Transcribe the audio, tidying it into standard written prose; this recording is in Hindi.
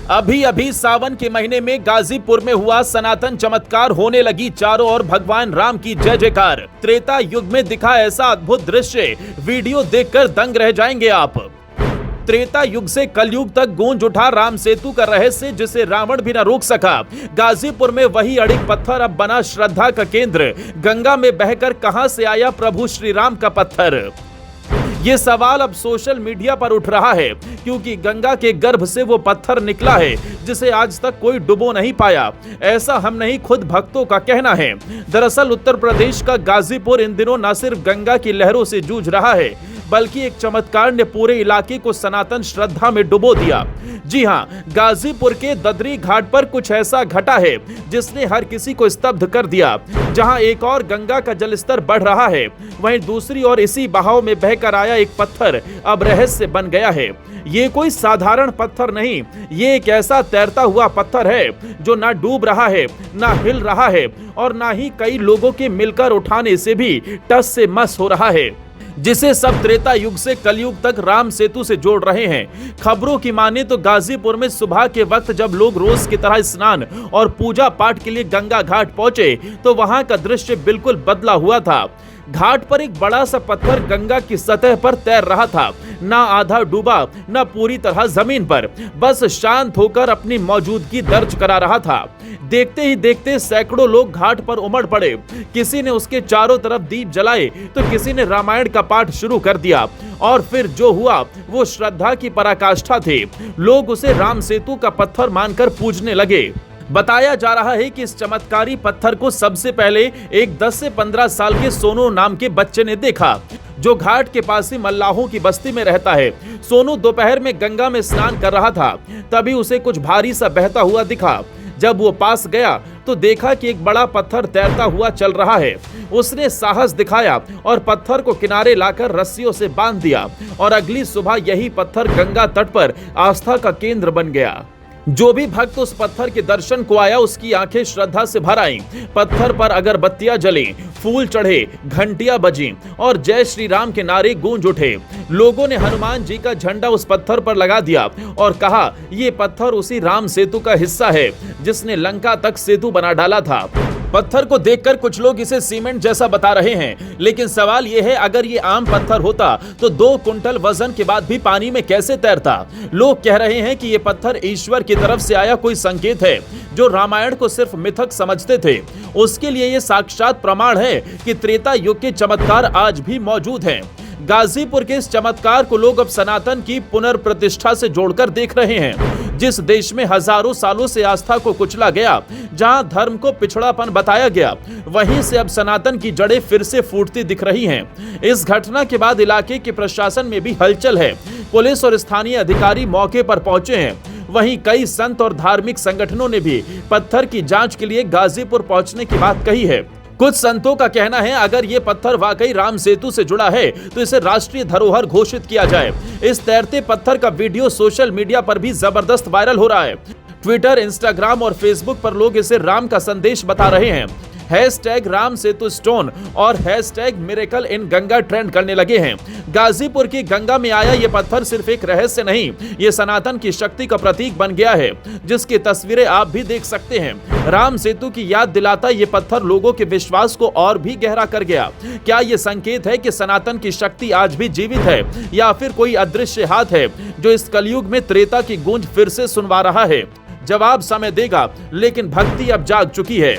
अभी अभी सावन के महीने में गाजीपुर में हुआ सनातन चमत्कार, होने लगी चारों ओर भगवान राम की जय जयकार। त्रेता युग में दिखा ऐसा अद्भुत दृश्य वीडियो देखकर दंग रह जाएंगे आप। त्रेता युग से कलयुग तक गूंज उठा राम सेतु का रहस्य, जिसे रावण भी न रोक सका। गाजीपुर में वही अड़िग पत्थर अब बना श्रद्धा का केंद्र। गंगा में बहकर कहां से आया प्रभु श्री राम का पत्थर? ये सवाल अब सोशल मीडिया पर उठ रहा है, क्योंकि गंगा के गर्भ से वो पत्थर निकला है जिसे आज तक कोई डुबो नहीं पाया। ऐसा हम नहीं, खुद भक्तों का कहना है। दरअसल उत्तर प्रदेश का गाजीपुर इन दिनों न सिर्फ गंगा की लहरों से जूझ रहा है, बल्कि एक चमत्कार ने पूरे इलाके को सनातन श्रद्धा में डुबो दिया। जी हां, गाजीपुर के ददरी घाट पर कुछ ऐसा घटा है जिसने हर किसी को स्तब्ध कर दिया। जहां एक और गंगा का जलस्तर बढ़ रहा है, वहीं दूसरी ओर इसी बहाव में बहकर आया एक पत्थर अब रहस्य बन गया है। ये कोई साधारण पत्थर नहीं, ये एक ऐसा तैरता हुआ पत्थर है जो ना डूब रहा है, ना हिल रहा है, और ना ही कई लोगों के मिलकर उठाने से भी टस से मस हो रहा है, जिसे सब त्रेता युग से कलयुग तक राम सेतु से जोड़ रहे हैं। खबरों की माने तो गाजीपुर में सुबह के वक्त जब लोग रोज की तरह स्नान और पूजा पाठ के लिए गंगा घाट पहुंचे, तो वहां का दृश्य बिल्कुल बदला हुआ था। घाट पर एक बड़ा सा पत्थर गंगा की सतह पर तैर रहा था, ना आधा डूबा, ना पूरी तरह जमीन पर, बस शांत होकर अपनी मौजूदगी दर्ज करा रहा था। देखते ही देखते सैकड़ों लोग घाट पर उमड़ पड़े। किसी ने उसके चारों तरफ दीप जलाए, तो किसी ने रामायण का पाठ शुरू कर दिया, और फिर जो हुआ वो श्रद्धा की पराकाष्ठा थी। लोग उसे राम सेतु का पत्थर मानकर पूजने लगे। बताया जा रहा है कि इस चमत्कारी पत्थर को सबसे पहले एक 10 से 15 साल के सोनू नाम के बच्चे ने देखा, जो घाट के पास ही मल्लाहों की बस्ती में रहता है। सोनू दोपहर में गंगा में स्नान कर रहा था, तभी उसे कुछ भारी सा बहता हुआ दिखा। जब वो पास गया तो देखा कि एक बड़ा पत्थर तैरता हुआ चल रहा है। उसने साहस दिखाया और पत्थर को किनारे लाकर रस्सियों से बांध दिया, और अगली सुबह यही पत्थर गंगा तट पर आस्था का केंद्र बन गया। जो भी भक्त उस पत्थर के दर्शन को आया, उसकी आंखें श्रद्धा से भर आईं। पत्थर पर अगरबत्तियां जली, फूल चढ़े, घंटियां बजी और जय श्री राम के नारे गूंज उठे। लोगों ने हनुमान जी का झंडा उस पत्थर पर लगा दिया और कहा, ये पत्थर उसी राम सेतु का हिस्सा है जिसने लंका तक सेतु बना डाला था। पत्थर को देखकर कुछ लोग इसे सीमेंट जैसा बता रहे हैं, लेकिन सवाल यह है, अगर ये आम पत्थर होता तो 2 कुंटल वजन के बाद भी पानी में कैसे तैरता? लोग कह रहे हैं कि ये पत्थर ईश्वर की तरफ से आया कोई संकेत है। जो रामायण को सिर्फ मिथक समझते थे, उसके लिए ये साक्षात प्रमाण है कि त्रेता युग के चमत्कार आज भी मौजूद हैं। गाजीपुर के इस चमत्कार को लोग अब सनातन की पुनर्प्रतिष्ठा से जोड़कर देख रहे हैं। जिस देश में हजारों सालों से आस्था को कुचला गया, जहां धर्म को पिछड़ापन बताया गया, वहीं से अब सनातन की जड़ें फिर से फूटती दिख रही हैं। इस घटना के बाद इलाके के प्रशासन में भी हलचल है। पुलिस और स्थानीय अधिकारी मौके पर पहुंचे हैं। वहीं कई संत और धार्मिक संगठनों ने भी पत्थर की जांच के लिए गाजीपुर पहुंचने की बात कही है। कुछ संतों का कहना है, अगर ये पत्थर वाकई राम सेतु से जुड़ा है तो इसे राष्ट्रीय धरोहर घोषित किया जाए। इस तैरते पत्थर का वीडियो सोशल मीडिया पर भी जबरदस्त वायरल हो रहा है। ट्विटर, इंस्टाग्राम और फेसबुक पर लोग इसे राम का संदेश बता रहे हैं। #राम सेतु स्टोन और #मिरेकल इन गंगा ट्रेंड करने लगे हैं। गाजीपुर की गंगा में आया ये पत्थर सिर्फ एक रहस्य नहीं, ये सनातन की शक्ति का प्रतीक बन गया है, जिसकी तस्वीरें आप भी देख सकते हैं। राम सेतु की याद दिलाता ये पत्थर लोगों के विश्वास को और भी गहरा कर गया। क्या ये संकेत है कि सनातन की शक्ति आज भी जीवित है, या फिर कोई अदृश्य हाथ है जो इस कलयुग में त्रेता की गूंज फिर से सुनवा रहा है? जवाब समय देगा, लेकिन भक्ति अब जाग चुकी है।